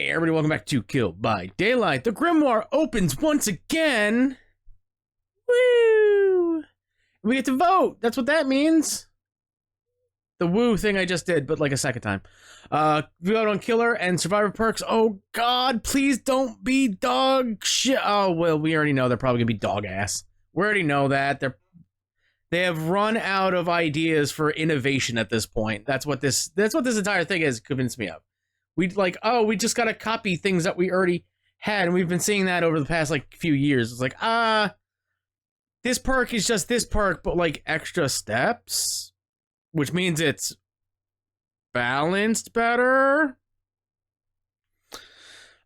Hey everybody, welcome back to Kill by Daylight. The Grimoire opens once again. Woo! We get to vote. That's what that means. The woo thing I just did, but like a second time. We vote on killer and survivor perks. Oh god, please don't be dog shit. Oh well, we already know they're probably gonna be dog ass. We already know that. They have run out of ideas for innovation at this point. That's what this entire thing has convinced me of. We we just gotta copy things that we already had, and we've been seeing that over the past few years. It's like, this perk is just this perk, but like extra steps, which means it's balanced better.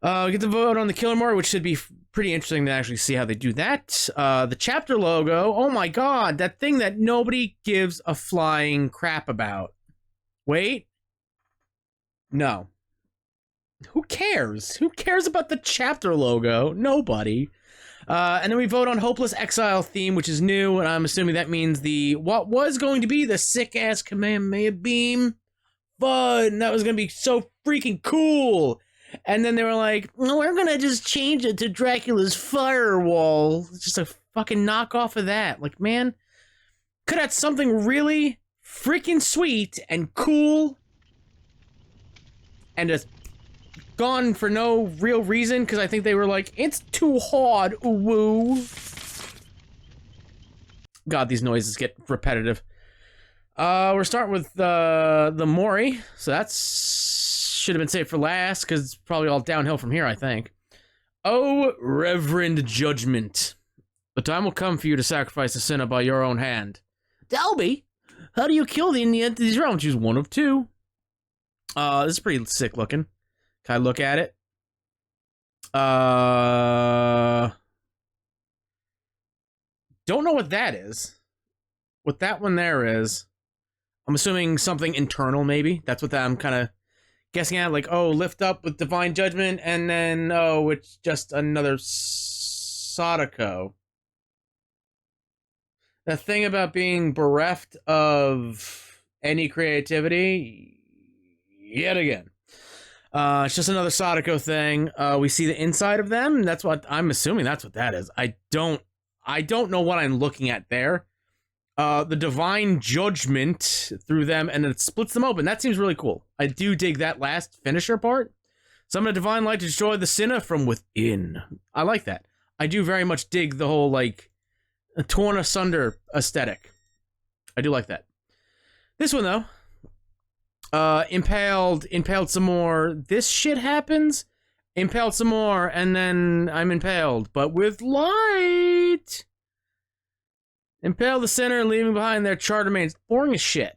We get to vote on the killer more, which should be pretty interesting to actually see how they do that. The chapter logo, oh my god, that thing that nobody gives a flying crap about. Wait. No. Who cares? Who cares about the chapter logo? Nobody. And then we vote on Hopeless Exile theme, which is new, and I'm assuming that means what was going to be the sick-ass Kamehameha beam. Fun! That was going to be so freaking cool! And then they were like, no, we're going to just change it to Dracula's firewall. It's just a fucking knockoff of that. Like, man, could have had something really freaking sweet and cool and just gone for no real reason, because I think they were like, it's too hard, woo. God, these noises get repetitive. We're starting with the Mori, so that's should have been saved for last, because it's probably all downhill from here, I think. Oh, Reverend Judgment. The time will come for you to sacrifice a sinner by your own hand. Dalby, how do you kill the Indian entities realm? Choose one of two. This is pretty sick looking. Can I look at it? Don't know what that is. What that one there is. I'm assuming something internal, maybe. That's what I'm kind of guessing at. Like, oh, lift up with divine judgment, and then, oh, it's just another Sadako. The thing about being bereft of any creativity, yet again. It's just another Sadako thing. We see the inside of them. That's what I'm assuming. That's what that is. I don't know what I'm looking at there. The divine judgment through them, and it splits them open. That seems really cool. I do dig that last finisher part. Summon a divine light to destroy the sinner from within. I like that. I do very much dig the whole torn asunder aesthetic. I do like that. This one though. Impaled some more. This shit happens. Impaled some more, and then I'm impaled, but with light. Impale the sinner, leaving behind their charred remains. Boring as shit.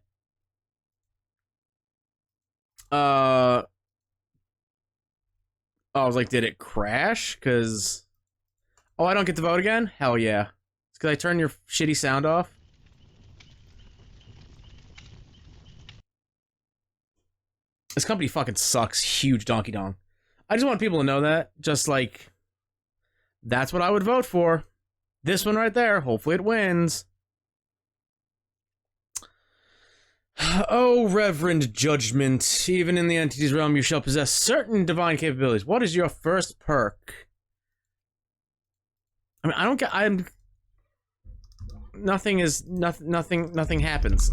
I was like, did it crash? Because, oh, I don't get to vote again? Hell yeah. It's because I turned your shitty sound off. This company fucking sucks. Huge donkey dong. I just want people to know that. Just like, that's what I would vote for. This one right there. Hopefully it wins. Oh, Reverend Judgment. Even in the entity's realm, you shall possess certain divine capabilities. What is your first perk? I mean, I don't get. Nothing happens.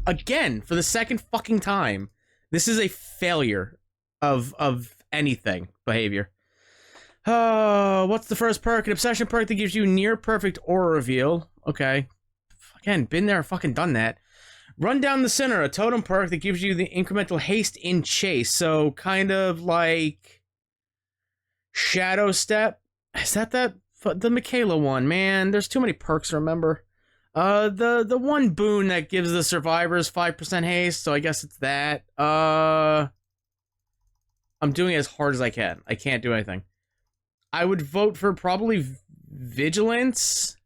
Again, for the second fucking time. This is a failure of anything behavior. What's the first perk? An obsession perk that gives you near perfect aura reveal. Okay. Again, been there, fucking done that. Run down the center, a totem perk that gives you the incremental haste in chase. So kind of like Shadow Step. Is that the Michaela one? Man, there's too many perks to remember. The one boon that gives the survivors 5% haste, so I guess it's that. I'm doing it as hard as I can. I can't do anything. I would vote for probably Vigilance.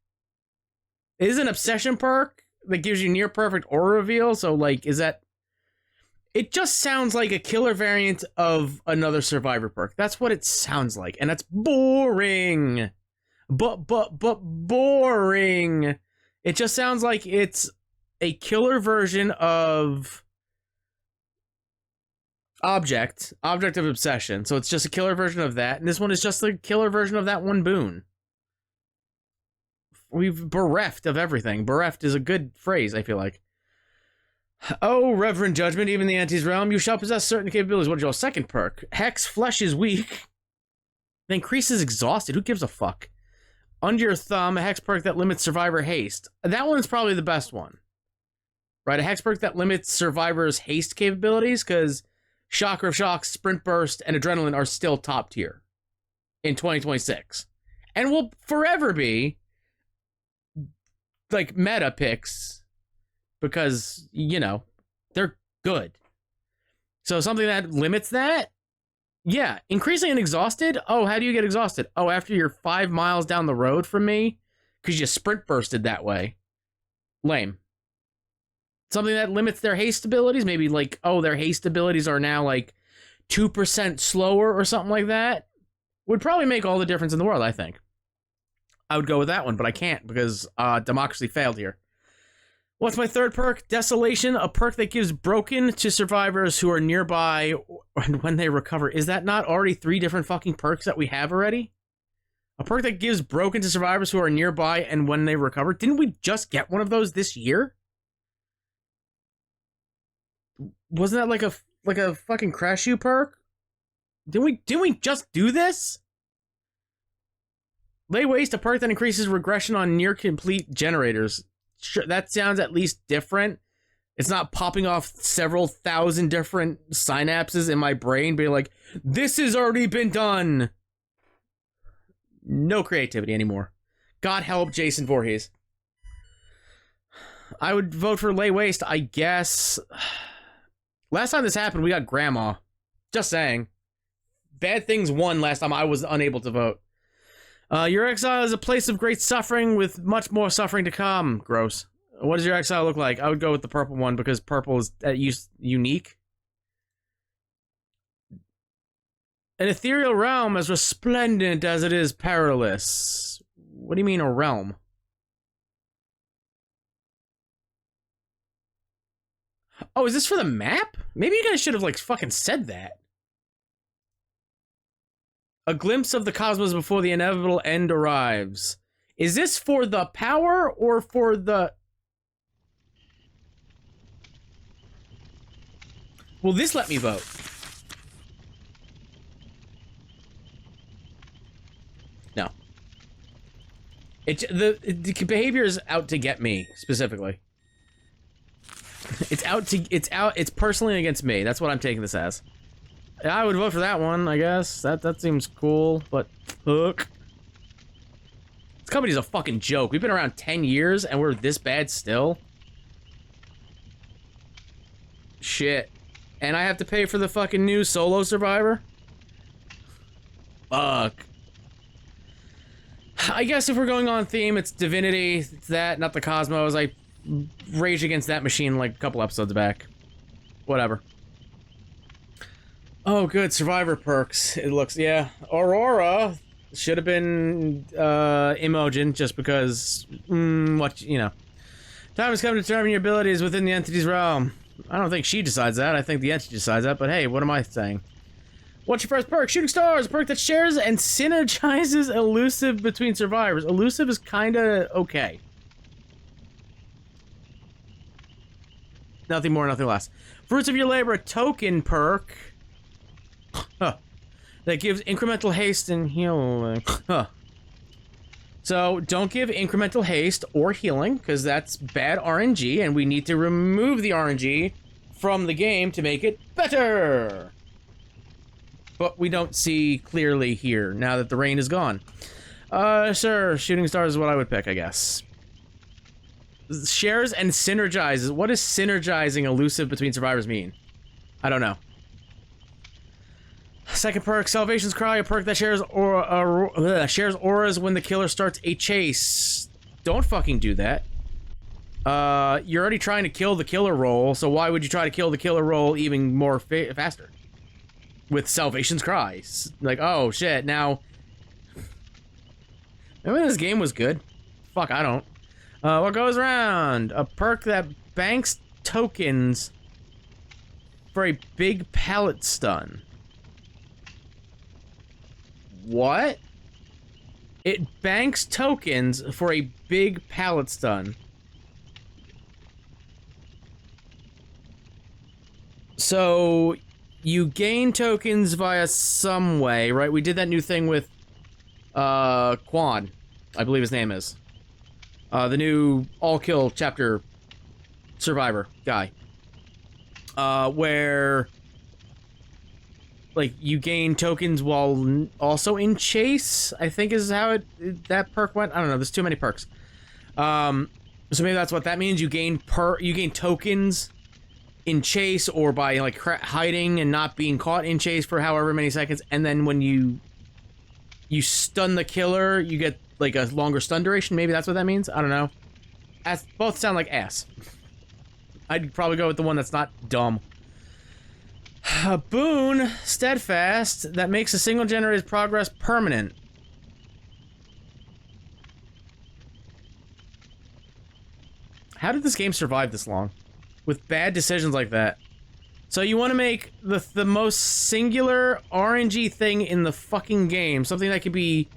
It is an obsession perk that gives you near perfect aura reveal, so is that... It just sounds like a killer variant of another survivor perk. That's what it sounds like, and that's boring. But boring. It just sounds like it's a killer version of Object of obsession. So it's just a killer version of that, and this one is just a killer version of that one boon. We've bereft of everything. Bereft is a good phrase, I feel like. Oh, Reverend Judgment, even the Anti's realm, you shall possess certain capabilities. What is your second perk? Hex, flesh is weak. It increases exhausted. Who gives a fuck? Under your thumb, a hex perk that limits survivor haste. That one's probably the best one. Right, a hex perk that limits survivor's haste capabilities, because Shocker of Shocks, Sprint Burst, and Adrenaline are still top tier in 2026. And will forever be, like, meta picks, because, you know, they're good. So something that limits that? Yeah, increasing and exhausted? Oh, how do you get exhausted? Oh, after you're 5 miles down the road from me? Because you sprint bursted that way. Lame. Something that limits their haste abilities? Maybe like, oh, their haste abilities are now like 2% slower or something like that? Would probably make all the difference in the world, I think. I would go with that one, but I can't because democracy failed here. What's my third perk? Desolation, a perk that gives broken to survivors who are nearby when they recover. Is that not already 3 different fucking perks that we have already? A perk that gives broken to survivors who are nearby and when they recover. Didn't we just get one of those this year? Wasn't that like a fucking crash you perk? Didn't we just do this? Lay waste, a perk that increases regression on near complete generators. Sure, that sounds at least different. It's not popping off several thousand different synapses in my brain being like, this has already been done. No creativity anymore. God help Jason Voorhees. I would vote for lay waste, I guess. Last time this happened, we got grandma. Just saying. Bad things won last time I was unable to vote. Your exile is a place of great suffering with much more suffering to come. Gross. What does your exile look like? I would go with the purple one because purple is unique. An ethereal realm as resplendent as it is perilous. What do you mean a realm? Oh, is this for the map? Maybe you guys should have like fucking said that. A glimpse of the cosmos before the inevitable end arrives. Is this for the power or for the... Will this let me vote? No. The behavior is out to get me, specifically. It's personally against me. That's what I'm taking this as. I would vote for that one, I guess. That seems cool, but look. This company's a fucking joke. We've been around 10 years and we're this bad still. Shit. And I have to pay for the fucking new solo survivor? Fuck. I guess if we're going on theme, it's Divinity. It's that, not the Cosmos. I raged against that machine like a couple episodes back. Whatever. Oh, good. Survivor perks. It looks, yeah. Aurora should have been Imogen, just because, what, you know. Time has come to determine your abilities within the entity's realm. I don't think she decides that. I think the entity decides that, but hey, what am I saying? What's your first perk? Shooting Stars, a perk that shares and synergizes elusive between survivors. Elusive is kinda okay. Nothing more, nothing less. Fruits of your labor, a token perk. Huh. That gives incremental haste and healing. Huh. So, don't give incremental haste or healing, because that's bad RNG, and we need to remove the RNG from the game to make it better. But we don't see clearly here, now that the rain is gone. Sure, Shooting Stars is what I would pick, I guess. Shares and synergizes. What does synergizing elusive between survivors mean? I don't know. Second perk, Salvation's Cry, a perk that shares auras when the killer starts a chase. Don't fucking do that. You're already trying to kill the killer roll, so why would you try to kill the killer roll even more faster? With Salvation's Cry. Like, oh shit, now... Remember this game was good? Fuck, I don't. What goes around? A perk that banks tokens for a big pallet stun. What? It banks tokens for a big pallet stun. So, you gain tokens via some way, right? We did that new thing with, Quan, I believe his name is. The new all-kill chapter survivor guy. Where, like, you gain tokens while also in chase, I think is how that perk went. I don't know, there's too many perks. So maybe that's what that means. You gain tokens in chase, or by, like, hiding and not being caught in chase for however many seconds, and then when you stun the killer, you get, like, a longer stun duration. Maybe that's what that means? I don't know. Both sound like ass. I'd probably go with the one that's not dumb. A boon, steadfast, that makes a single generator's progress permanent. How did this game survive this long? With bad decisions like that. So you want to make the most singular RNG thing in the fucking game, something that can be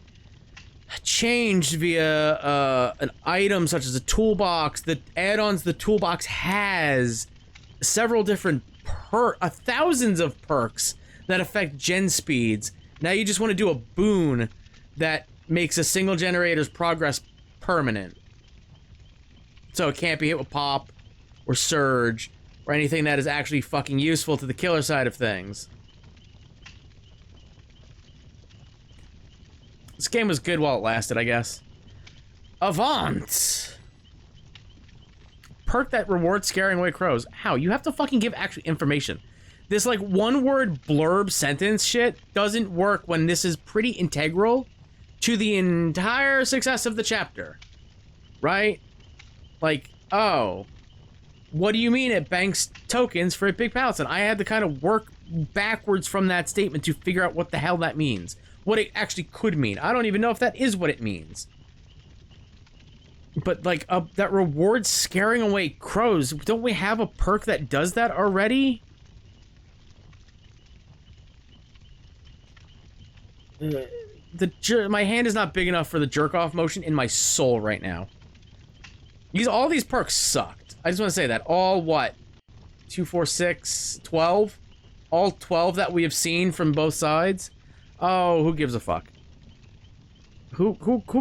changed via an item such as a toolbox. The add-ons the toolbox has several different thousands of perks that affect gen speeds. Now you just want to do a boon that makes a single generator's progress permanent. So it can't be hit with pop or surge or anything that is actually fucking useful to the killer side of things. This game was good while it lasted, I guess. Avant! Perk that rewards scaring away crows. How? You have to fucking give actual information. This, like, one-word blurb sentence shit doesn't work when this is pretty integral to the entire success of the chapter. Right? Like, oh, what do you mean it banks tokens for a big pallet? And I had to kind of work backwards from that statement to figure out what the hell that means. What it actually could mean. I don't even know if that is what it means. But, like, that rewards scaring away crows. Don't we have a perk that does that already? My hand is not big enough for the jerk-off motion in my soul right now. All these perks sucked. I just want to say that. All, what? 2, 4, 6, 12? All 12 that we have seen from both sides? Oh, who gives a fuck? Who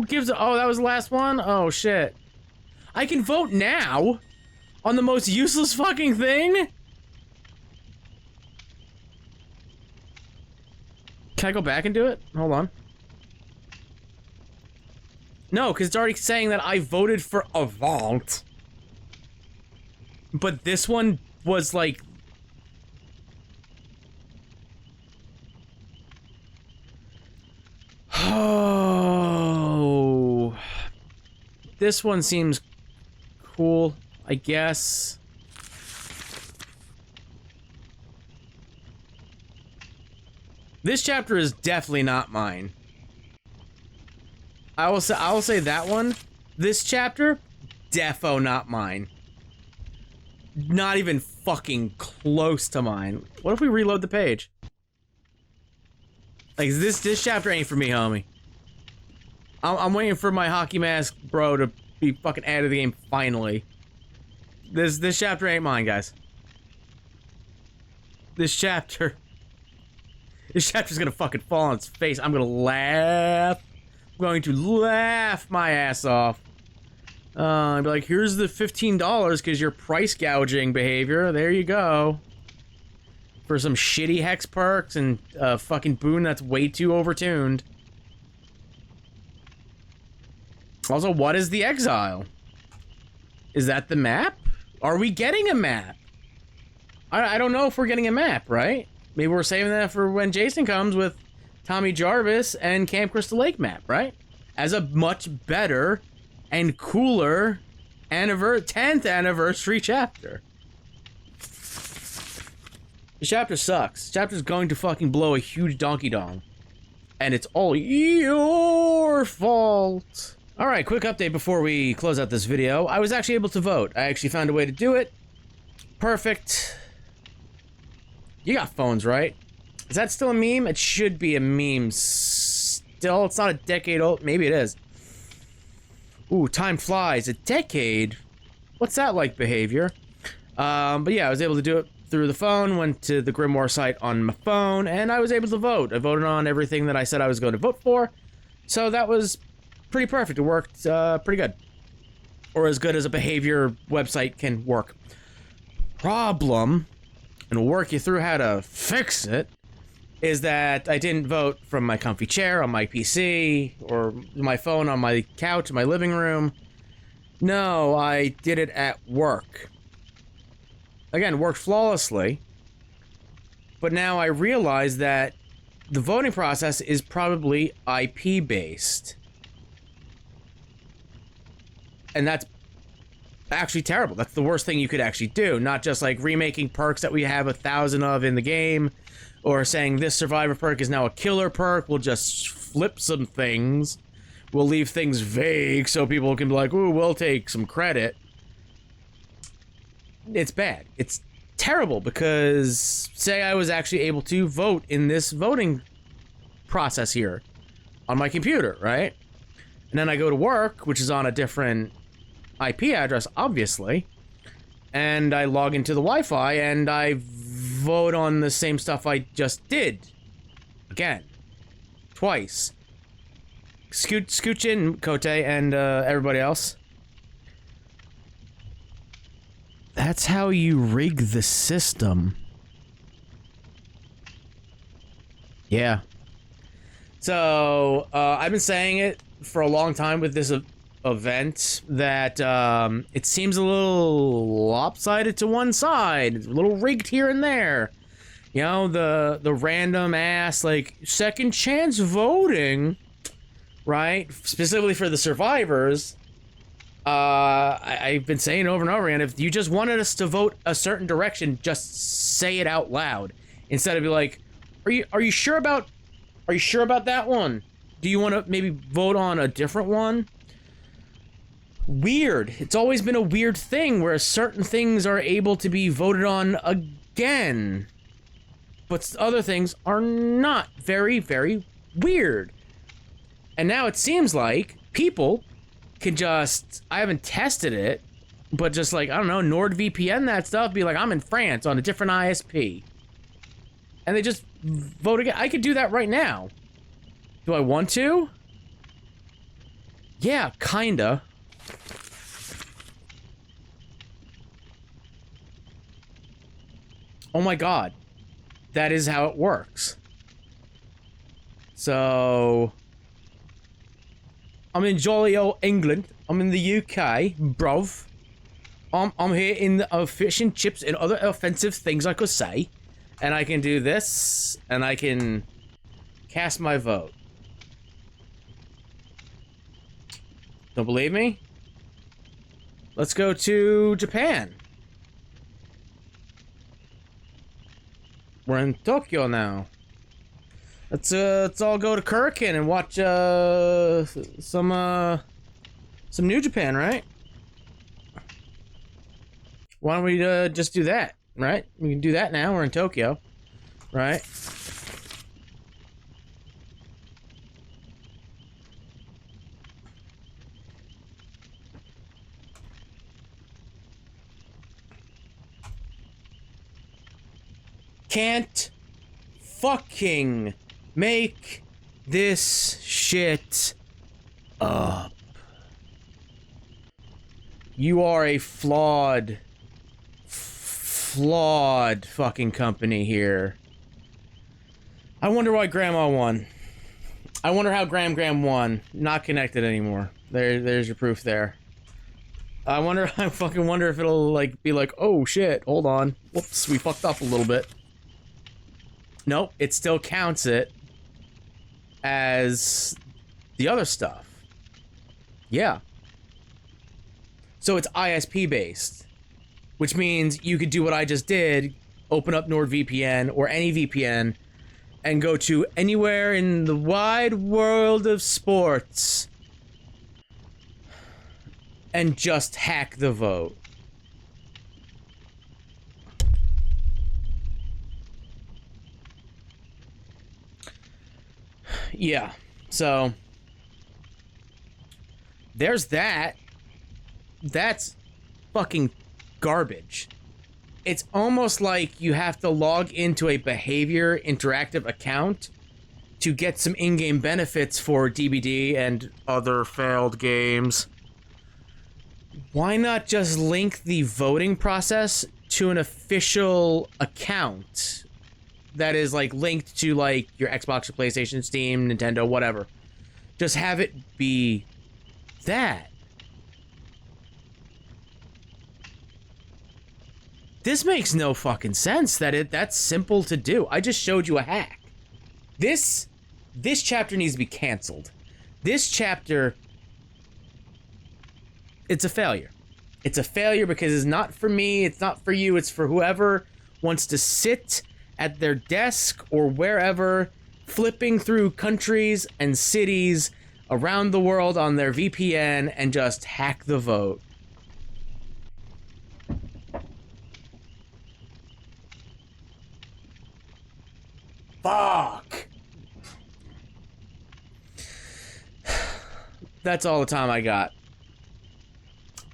gives a... Oh, that was the last one? Oh, shit. I can vote now? On the most useless fucking thing? Can I go back and do it? Hold on. No, because it's already saying that I voted for Avant. But this one was like... Oh... This one seems cool, I guess. This chapter is definitely not mine. I will say that one. This chapter, defo not mine. Not even fucking close to mine. What if we reload the page? Like, this chapter ain't for me, homie. I'm waiting for my hockey mask bro to be fucking added to the game finally. This chapter ain't mine, guys. This chapter's gonna fucking fall on its face. I'm gonna laugh. I'm going to laugh my ass off. I'd be like, here's the $15 because you're price gouging behavior. There you go. For some shitty hex perks and a fucking boon that's way too overtuned. Also, what is the exile? Is that the map? Are we getting a map? I don't know if we're getting a map, right? Maybe we're saving that for when Jason comes with Tommy Jarvis and Camp Crystal Lake map, right? As a much better and cooler 10th anniversary chapter. The chapter sucks. This chapter's going to fucking blow a huge donkey dong. And it's all your fault. Alright, quick update before we close out this video. I was actually able to vote. I actually found a way to do it. Perfect. You got phones, right? Is that still a meme? It should be a meme still. It's not a decade old. Maybe it is. Ooh, time flies. A decade? What's that like behavior? But yeah, I was able to do it through the phone, went to the Grimoire site on my phone, and I was able to vote. I voted on everything that I said I was going to vote for, so that was pretty perfect. It worked pretty good. Or as good as a behavior website can work. Problem, and we'll work you through how to fix it, is that I didn't vote from my comfy chair on my PC, or my phone on my couch in my living room. No, I did it at work. Again, worked flawlessly. But now I realize that the voting process is probably IP-based. And that's actually terrible. That's the worst thing you could actually do. Not just like remaking perks that we have 1,000 of in the game, or saying this survivor perk is now a killer perk. We'll just flip some things. We'll leave things vague so people can be like, ooh, we'll take some credit. It's bad. It's terrible because, say I was actually able to vote in this voting process here on my computer, right? And then I go to work, which is on a different IP address, obviously, and I log into the Wi-Fi and I vote on the same stuff I just did. Again. Twice. Scooch in, Kote, and everybody else. That's how you rig the system. Yeah. So, I've been saying it for a long time with this event that it seems a little lopsided to one side. It's a little rigged here and there. You know, the random ass, like, second chance voting, right? Specifically for the survivors. I've been saying over and over again, if you just wanted us to vote a certain direction, just say it out loud. Instead of be like, are you sure about that one? Do you want to maybe vote on a different one? Weird. It's always been a weird thing where certain things are able to be voted on again. But other things are not. Very, very weird. And now it seems like people can just, I haven't tested it, but just like, I don't know, NordVPN that stuff, be like, I'm in France on a different ISP. And they just vote again. I could do that right now. Do I want to? Yeah, kinda. Oh my god. That is how it works. So... I'm in jolly old England. I'm in the UK, bruv. I'm here in the fish and chips and other offensive things I could say. And I can do this, and I can cast my vote. Don't believe me? Let's go to Japan. We're in Tokyo now. Let's all go to Kurikan and watch some New Japan, right? Why don't we just do that, right? We can do that now. We're in Tokyo, right? Can't fucking make this shit up. You are a flawed fucking company here. I wonder why Grandma won. I wonder how Graham won. Not connected anymore. There's your proof there. I fucking wonder if it'll, like, be like, oh shit, hold on. Whoops, we fucked up a little bit. Nope, it still counts it as the other stuff. Yeah. So it's ISP based, which means you could do what I just did, open up NordVPN or any VPN and go to anywhere in the wide world of sports and just hack the vote. Yeah, so there's that. That's fucking garbage. It's almost like you have to log into a behavior interactive account to get some in-game benefits for DBD and other failed games. Why not just link the voting process to an official account that is, like, linked to, like, your Xbox or PlayStation, Steam, Nintendo, whatever? Just have it be that. This makes no fucking sense that's simple to do. I just showed you a hack. This chapter needs to be canceled. This chapter, it's a failure. It's a failure because it's not for me, it's not for you, it's for whoever wants to sit at their desk or wherever, flipping through countries and cities around the world on their VPN and just hack the vote. Fuck! That's all the time I got.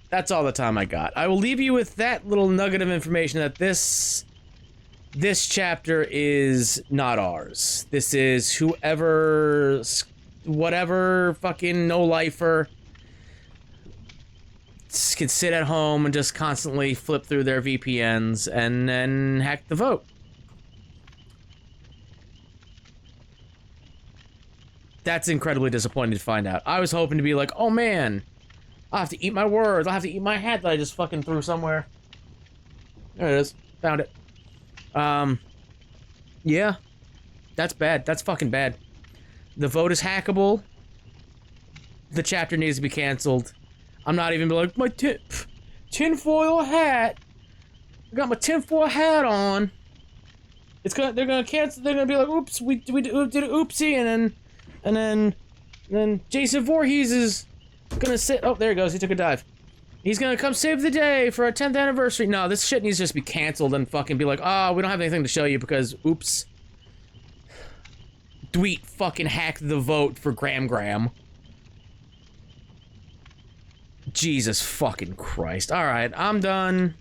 That's all the time I got. I will leave you with that little nugget of information that this chapter is not ours. This is whatever fucking no-lifer can sit at home and just constantly flip through their VPNs and then hack the vote. That's incredibly disappointing to find out. I was hoping to be like, oh man, I'll have to eat my words. I'll have to eat my hat that I just fucking threw somewhere. There it is. Found it. Yeah. That's bad. That's fucking bad. The vote is hackable. The chapter needs to be canceled. I'm not even like, my tinfoil hat. I got my tinfoil hat on. They're gonna cancel, they're gonna be like, oops, we did an oopsie, and then Jason Voorhees is gonna sit. Oh, there he goes. He took a dive. He's gonna come save the day for our 10th anniversary. No, this shit needs to just be canceled and fucking be like, we don't have anything to show you because, oops. Dweet fucking hacked the vote for Graham. Jesus fucking Christ. Alright, I'm done.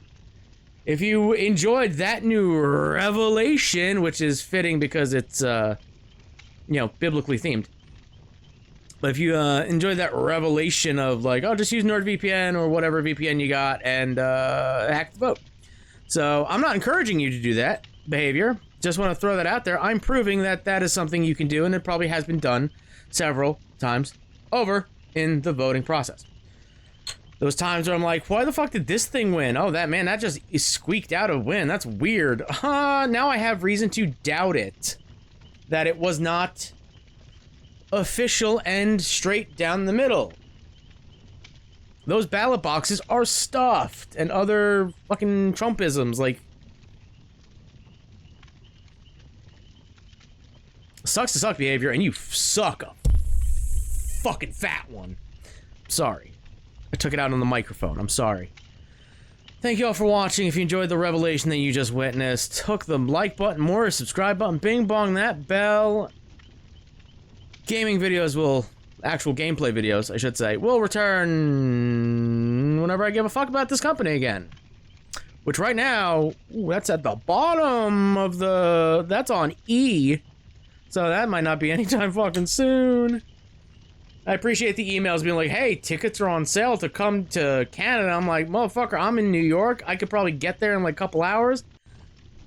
If you enjoyed that new revelation, which is fitting because it's, biblically themed. But if you enjoyed that revelation of like, oh, just use NordVPN or whatever VPN you got and hack the vote. So I'm not encouraging you to do that behavior. Just want to throw that out there. I'm proving that that is something you can do, and it probably has been done several times over in the voting process. Those times where I'm like, why the fuck did this thing win? Oh, that just squeaked out a win. That's weird. Now I have reason to doubt it. That it was not official and straight down the middle. Those ballot boxes are stuffed and other fucking Trumpisms, like... Sucks to suck behavior, and you suck a fucking fat one. Sorry. I took it out on the microphone. I'm sorry. Thank you all for watching. If you enjoyed the revelation that you just witnessed, hook the like button, more subscribe button, bing bong that bell. Gaming videos will... Actual gameplay videos, I should say, will return whenever I give a fuck about this company again. Which right now, that's at the bottom of the... That's on E. So that might not be anytime fucking soon. I appreciate the emails being like, hey, tickets are on sale to come to Canada. I'm like, motherfucker, I'm in New York. I could probably get there in like a couple hours.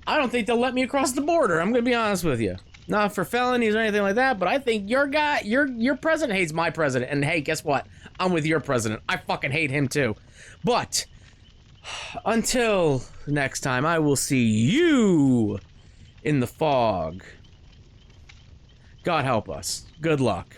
I don't think they'll let me across the border. I'm gonna be honest with you. Not for felonies or anything like that, but I think your president hates my president. And hey, guess what? I'm with your president. I fucking hate him too. But until next time, I will see you in the fog. God help us. Good luck.